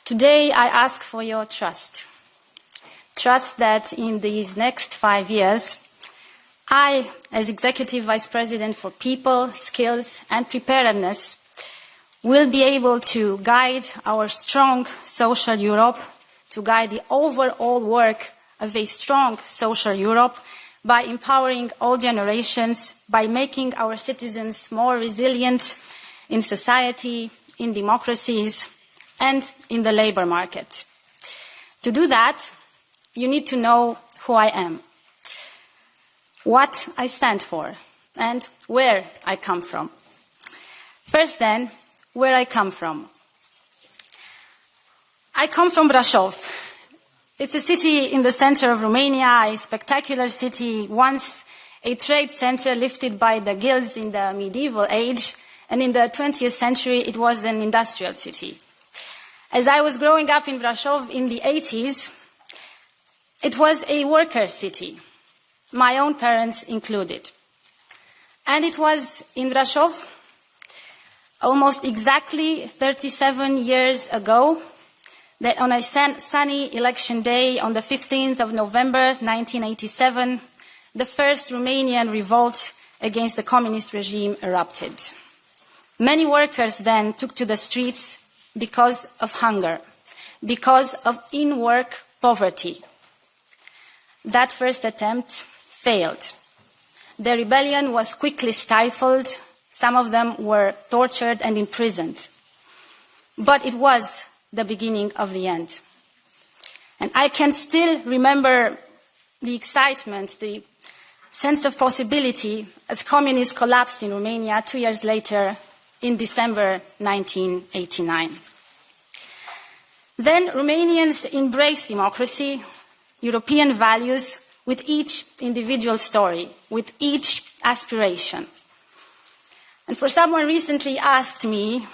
Today I ask for your trust. Trust that in these next 5 years, I, as Executive Vice President for People, Skills and Preparedness, will be able to guide our strong social Europe, to guide the overall work of a strong social Europe by empowering all generations, by making our citizens more resilient in society, in democracies, and in the labor market. To do that, you need to know who I am, what I stand for, and where I come from. First then, where I come from. I come from Brașov. It's a city in the center of Romania, a spectacular city, once a trade center lifted by the guilds in the medieval age, and in the 20th century it was an industrial city. As I was growing up in Brașov in the 80s, it was a worker city, my own parents included. And it was in Brașov, almost exactly 37 years ago, that on a sunny election day on the 15th of November 1987, the first Romanian revolt against the communist regime erupted. Many workers then took to the streets because of hunger, because of in-work poverty. That first attempt failed. The rebellion was quickly stifled. Some of them were tortured and imprisoned. But it was the beginning of the end. And I can still remember the excitement, the sense of possibility as communism collapsed in Romania 2 years later in December 1989. Then Romanians embraced democracy, European values, with each individual story, with each aspiration. And for someone recently asked me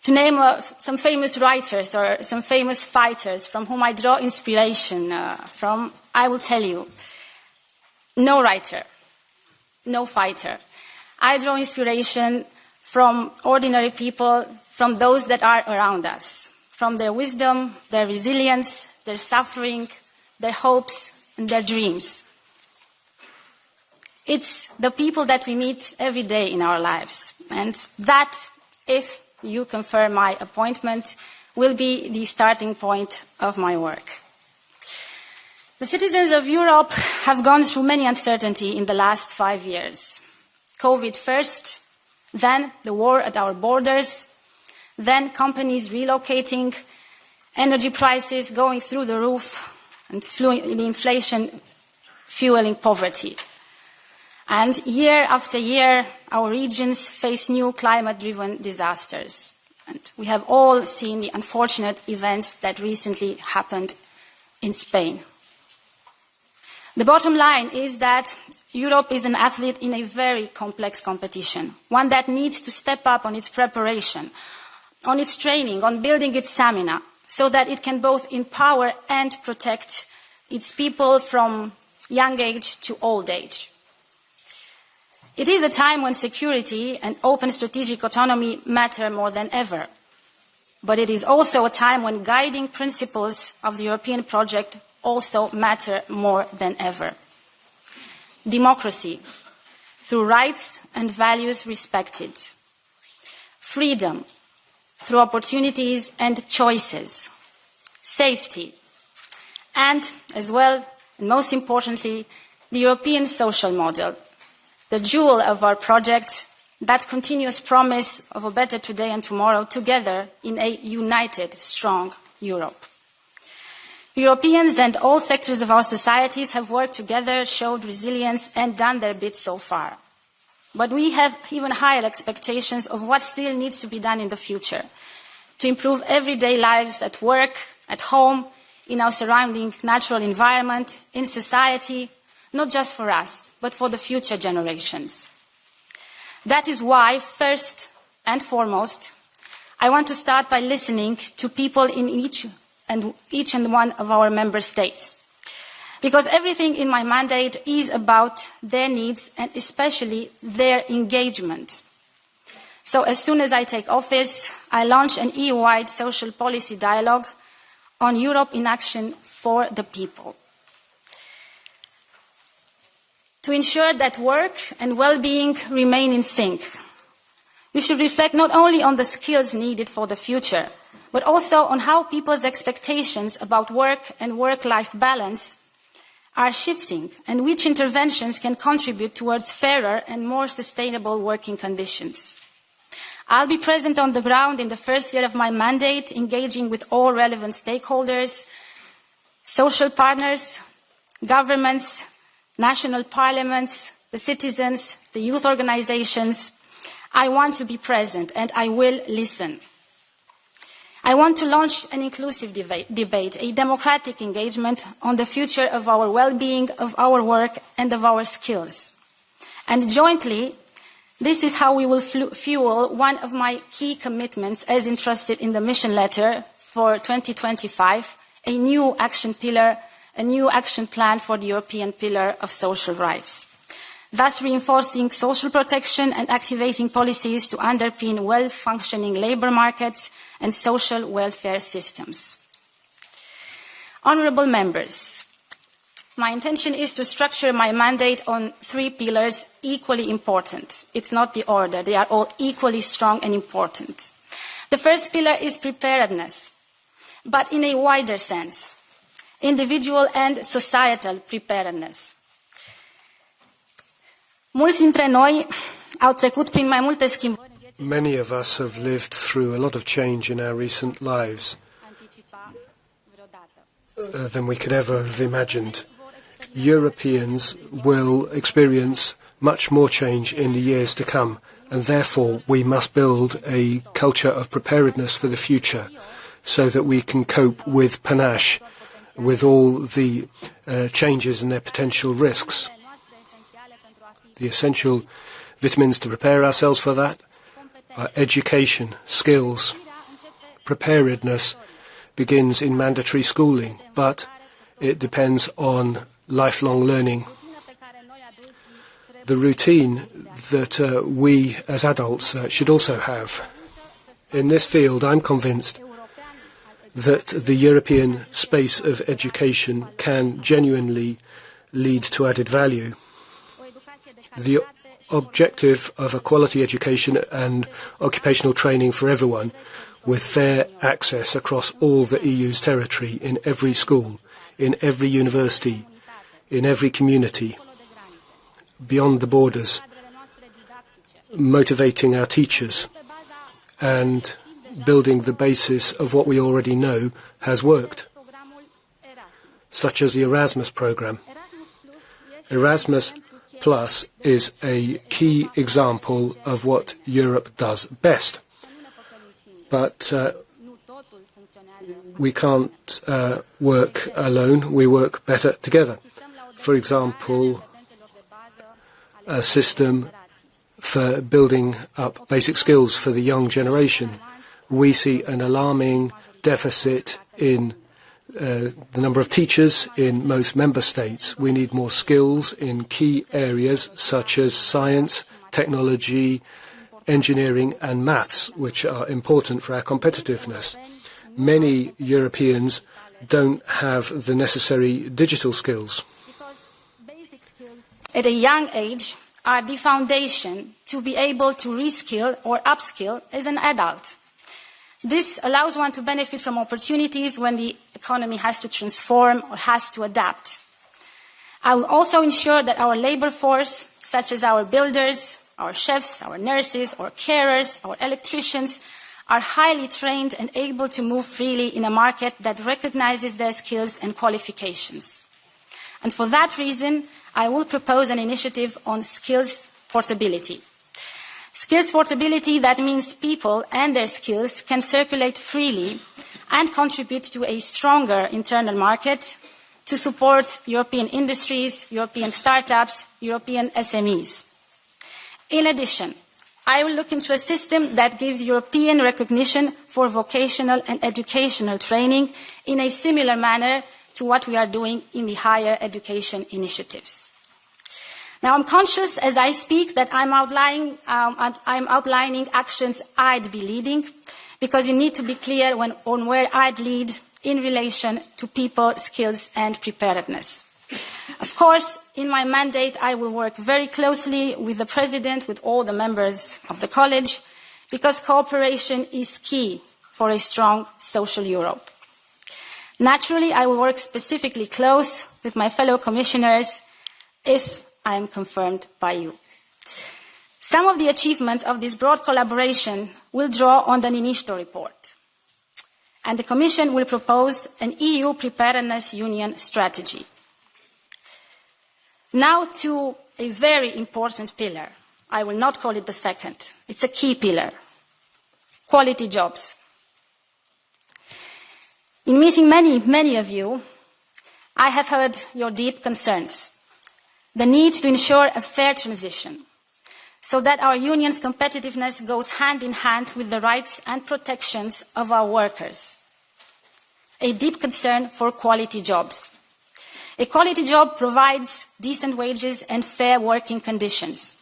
to name some famous writers or some famous fighters from whom I draw inspiration from, I will tell you, no writer, no fighter. I draw inspiration from ordinary people, from those that are around us, from their wisdom, their resilience, their suffering, their hopes, and their dreams. It's the people that we meet every day in our lives. And that, if you confirm my appointment, will be the starting point of my work. The citizens of Europe have gone through many uncertainty in the last 5 years. COVID first, then the war at our borders, then companies relocating, energy prices going through the roof, and inflation fueling poverty. And year after year, our regions face new climate-driven disasters. And we have all seen the unfortunate events that recently happened in Spain. The bottom line is that Europe is an athlete in a very complex competition, one that needs to step up on its preparation, on its training, on building its stamina, so that it can both empower and protect its people from young age to old age. It is a time when security and open strategic autonomy matter more than ever. But it is also a time when guiding principles of the European project also matter more than ever. Democracy, through rights and values respected. Freedom, through opportunities and choices. Safety. And, as well, and most importantly, the European social model, the jewel of our project, that continuous promise of a better today and tomorrow together in a united, strong Europe. Europeans and all sectors of our societies have worked together, showed resilience, and done their bit so far. But we have even higher expectations of what still needs to be done in the future to improve everyday lives at work, at home, in our surrounding natural environment, in society, not just for us, but for the future generations. That is why, first and foremost, I want to start by listening to people in each and one of our member states. Because everything in my mandate is about their needs and especially their engagement. So as soon as I take office, I launch an EU-wide social policy dialogue on Europe in action for the people. To ensure that work and well-being remain in sync, we should reflect not only on the skills needed for the future, but also on how people's expectations about work and work-life balance are shifting and which interventions can contribute towards fairer and more sustainable working conditions. I'll be present on the ground in the first year of my mandate, engaging with all relevant stakeholders, social partners, governments, national parliaments, the citizens, the youth organizations. I want to be present and I will listen. I want to launch an inclusive debate, a democratic engagement on the future of our well-being, of our work and of our skills. And jointly, this is how we will fuel one of my key commitments as entrusted in the mission letter for 2025, a new action pillar, a new action plan for the European pillar of social rights, thus reinforcing social protection and activating policies to underpin well-functioning labour markets and social welfare systems. Honourable members, my intention is to structure my mandate on 3 pillars equally important. It's not the order, they are all equally strong and important. The first pillar is preparedness, but in a wider sense, individual and societal preparedness. Mulți dintre noi au trecut prin mai multe schimbări. Many of us have lived through a lot of change in our recent lives than we could ever have imagined. Europeans will experience much more change in the years to come, and therefore we must build a culture of preparedness for the future so that we can cope with panache with all the changes and their potential risks. The essential vitamins to prepare ourselves for that are education, skills. Preparedness begins in mandatory schooling, but it depends on lifelong learning. The routine that we as adults should also have. In this field, I'm convinced that the European space of education can genuinely lead to added value. The objective of a quality education and occupational training for everyone, with fair access across all the EU's territory, in every school, in every university, in every community, beyond the borders, motivating our teachers and building the basis of what we already know has worked, such as the Erasmus programme. Erasmus Plus is a key example of what Europe does best. But we can't work alone, we work better together. For example, a system for building up basic skills for the young generation. We see an alarming deficit in the number of teachers in most member states. We need more skills in key areas such as science, technology, engineering and maths, which are important for our competitiveness. Many Europeans don't have the necessary digital skills. At a young age are the foundation to be able to reskill or upskill as an adult. This allows one to benefit from opportunities when the economy has to transform or has to adapt. I will also ensure that our labour force, such as our builders, our chefs, our nurses, our carers, our electricians, are highly trained and able to move freely in a market that recognises their skills and qualifications. And for that reason, I will propose an initiative on skills portability. Skills portability, that means people and their skills can circulate freely and contribute to a stronger internal market to support European industries, European startups, European SMEs. In addition, I will look into a system that gives European recognition for vocational and educational training in a similar manner to what we are doing in the higher education initiatives. Now, I'm conscious as I speak that I'm outlining actions I'd be leading, because you need to be clear on where I'd lead in relation to people, skills, and preparedness. Of course, in my mandate, I will work very closely with the President, with all the members of the College, because cooperation is key for a strong social Europe. Naturally, I will work specifically close with my fellow commissioners if I am confirmed by you. Some of the achievements of this broad collaboration will draw on the Ninisto report, and the Commission will propose an EU Preparedness Union strategy. Now to a very important pillar. I will not call it the second. It's a key pillar. Quality jobs. In meeting many of you, I have heard your deep concerns. The need to ensure a fair transition, so that our union's competitiveness goes hand in hand with the rights and protections of our workers. A deep concern for quality jobs. A quality job provides decent wages and fair working conditions.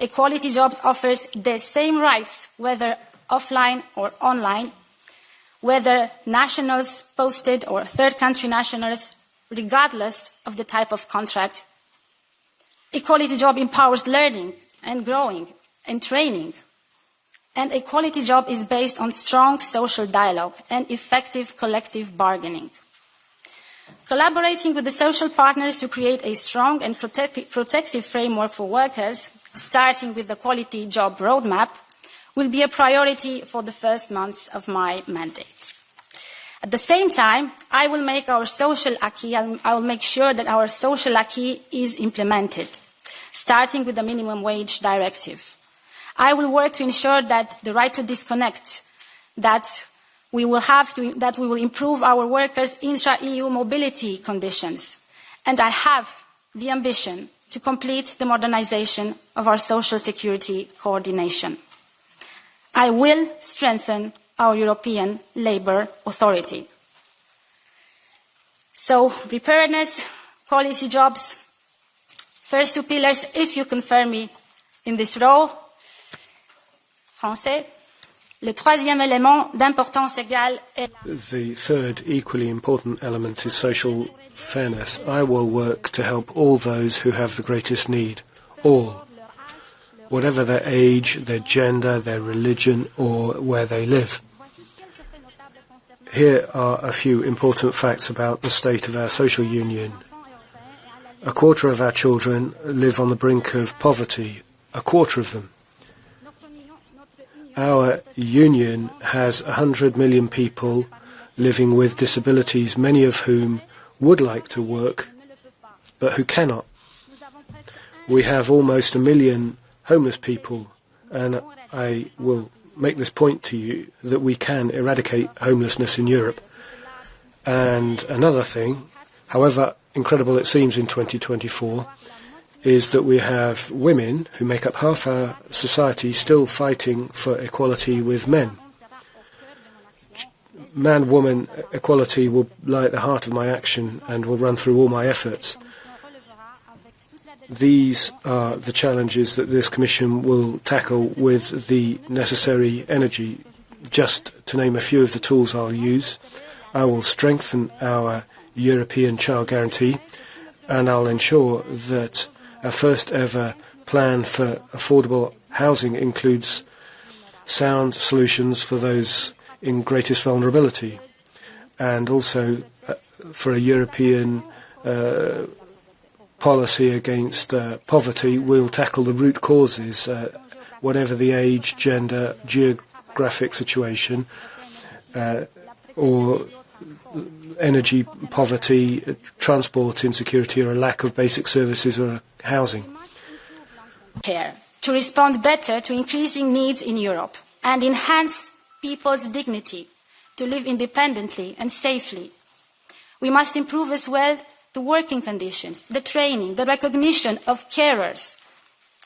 A quality job offers the same rights, whether offline or online, whether nationals posted or third country nationals, regardless of the type of contract. A quality job empowers learning and growing and training. And a quality job is based on strong social dialogue and effective collective bargaining. Collaborating with the social partners to create a strong and protective framework for workers, starting with the quality job roadmap, will be a priority for the first months of my mandate. At the same time, I will make our social acquis, I will make sure that our social acquis is implemented, starting with the minimum wage directive. I will work to ensure that the right to disconnect, that we will improve our workers' intra-EU mobility conditions. And I have the ambition to complete the modernization of our social security coordination. I will strengthen our European Labour Authority. So, preparedness, quality jobs, first two pillars, if you confirm me in this role. Français. Le troisième élément d'importance égale est... The third equally important element is social fairness. I will work to help all those who have the greatest need, all, whatever their age, their gender, their religion, or where they live. Here are a few important facts about the state of our social union. A quarter of our children live on the brink of poverty, a quarter of them. Our union has 100 million people living with disabilities, many of whom would like to work, but who cannot. We have almost 1 million homeless people, and I will make this point to you that we can eradicate homelessness in Europe. And another thing, however incredible it seems in 2024, is that we have women who make up half our society still fighting for equality with men. Man-woman equality will lie at the heart of my action and will run through all my efforts. These are the challenges that this Commission will tackle with the necessary energy. Just to name a few of the tools I'll use, I will strengthen our European Child Guarantee, and I'll ensure that our first ever plan for affordable housing includes sound solutions for those in greatest vulnerability, and also for a European policy against poverty. We'll tackle the root causes, whatever the age, gender, geographic situation, or energy poverty, transport insecurity, or a lack of basic services or housing. To respond better to increasing needs in Europe and enhance people's dignity to live independently and safely. We must improve as well the working conditions, the training, the recognition of carers,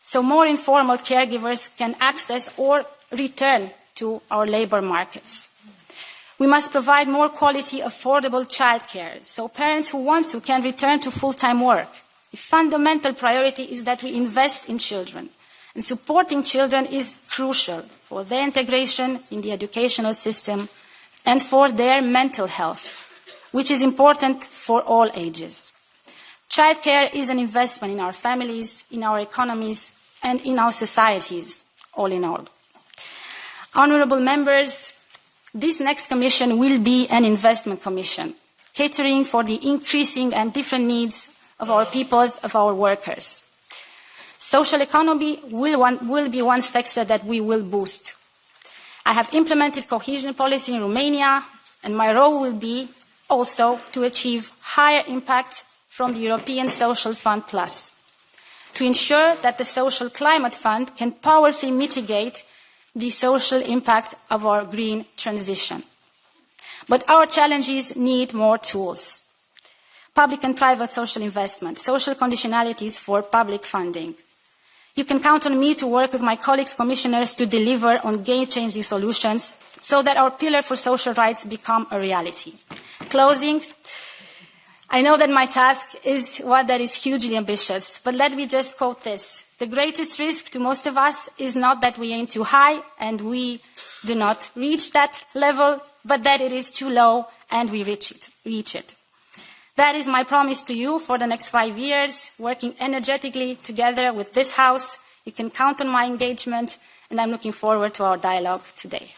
so more informal caregivers can access or return to our labour markets. We must provide more quality, affordable childcare, so parents who want to can return to full-time work. the fundamental priority is that we invest in children. And supporting children is crucial for their integration in the educational system and for their mental health, which is important for all ages. Childcare is an investment in our families, in our economies, and in our societies, all in all. Honourable members, this next commission will be an investment commission, catering for the increasing and different needs of our peoples, of our workers. Social economy will be one sector that we will boost. I have implemented cohesion policy in Romania, and my role will be also to achieve higher impact from the European Social Fund Plus, to ensure that the Social Climate Fund can powerfully mitigate the social impact of our green transition. But our challenges need more tools. Public and private social investment, social conditionalities for public funding. You can count on me to work with my colleagues, commissioners, to deliver on game-changing solutions so that our pillar for social rights become a reality. Closing, I know that my task is one that is hugely ambitious, but let me just quote this. The greatest risk to most of us is not that we aim too high and we do not reach that level, but that it is too low and we reach it. That is my promise to you for the next 5 years, working energetically together with this House. You can count on my engagement, and I'm looking forward to our dialogue today.